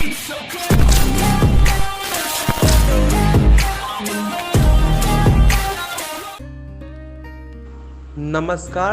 नमस्कार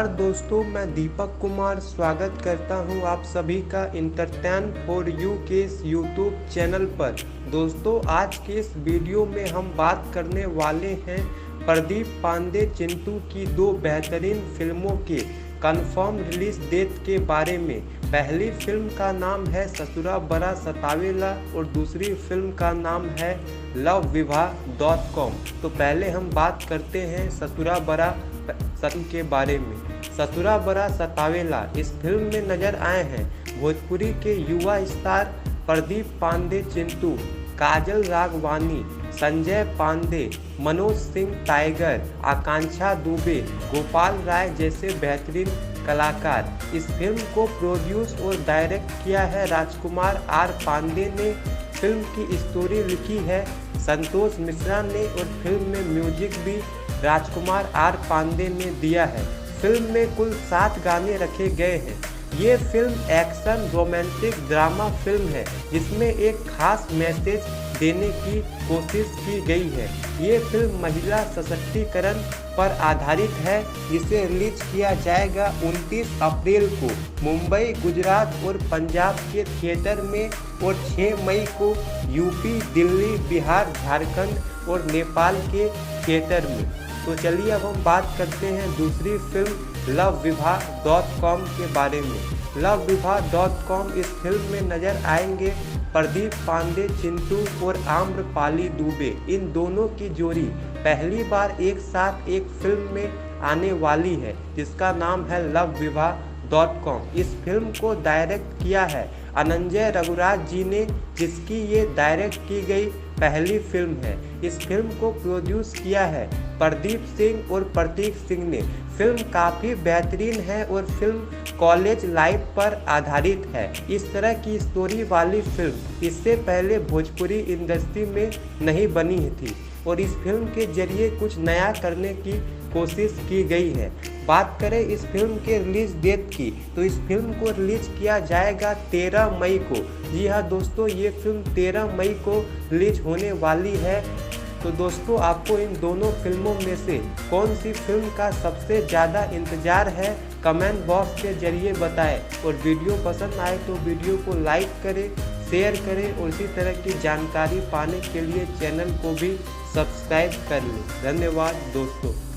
दोस्तों, मैं दीपक कुमार स्वागत करता हूं आप सभी का इंटरटेन फॉर यू के इस यूट्यूब चैनल पर। दोस्तों, आज के इस वीडियो में हम बात करने वाले हैं प्रदीप पांडे चिंटू की दो बेहतरीन फिल्मों के कंफर्म रिलीज डेट के बारे में। पहली फिल्म का नाम है ससुरा बड़ा सतावेला और दूसरी फिल्म का नाम है LoveVivaah.com। तो पहले हम बात करते हैं ससुरा बड़ा सत्य के बारे में। ससुरा बड़ा सतावेला इस फिल्म में नजर आए हैं भोजपुरी के युवा स्टार प्रदीप पांडे चिंटू, काजल राघवानी, संजय पांडे, मनोज सिंह टाइगर, आकांक्षा दुबे, गोपाल राय जैसे बेहतरीन कलाकार। इस फिल्म को प्रोड्यूस और डायरेक्ट किया है राजकुमार आर पांडे ने। फिल्म की स्टोरी लिखी है संतोष मिश्रा ने और फिल्म में म्यूजिक भी राजकुमार आर पांडे ने दिया है। फिल्म में कुल 7 गाने रखे गए हैं। ये film action romantic drama film है जिसमें एक खास मैसेज देने की कोशिश की गई है। ये फिल्म महिला सशक्तिकरण पर आधारित है जिसे रिलीज किया जाएगा 29 अप्रैल को मुंबई, गुजरात और पंजाब के थिएटर में और 6 मई को यूपी, दिल्ली, बिहार, झारखंड और नेपाल के थिएटर में। तो चलिए अब हम बात करते हैं दूसरी फिल्म LoveVivaah.com के बारे में। LoveVivaah.com इस फिल्म में नजर आएंगे प्रदीप पांडे चिंटू और आम्रपाली दुबे। इन दोनों की जोड़ी पहली बार एक साथ एक फिल्म में आने वाली है जिसका नाम है LoveVivaah.com। इस फिल्म को डायरेक्ट किया है अनंजय रघुराज जी ने, जिसकी ये डायरेक्ट की गई पहली फिल्म है। इस फिल्म को प्रोड्यूस किया है प्रदीप सिंह और प्रतीक सिंह ने। फिल्म काफ़ी बेहतरीन है और फिल्म कॉलेज लाइफ पर आधारित है। इस तरह की स्टोरी वाली फिल्म इससे पहले भोजपुरी इंडस्ट्री में नहीं बनी थी और इस फिल्म के जरिए कुछ नया करने की कोशिश की गई है। बात करें इस फिल्म के रिलीज डेट की, तो इस फिल्म को रिलीज किया जाएगा 13 मई को। जी हाँ दोस्तों, ये फिल्म 13 मई को रिलीज होने वाली है। तो दोस्तों, आपको इन दोनों फिल्मों में से कौन सी फिल्म का सबसे ज़्यादा इंतज़ार है, कमेंट बॉक्स के जरिए बताएं। और वीडियो पसंद आए तो वीडियो को लाइक करें, शेयर करें और इसी तरह की जानकारी पाने के लिए चैनल को भी सब्सक्राइब कर लें। धन्यवाद दोस्तों।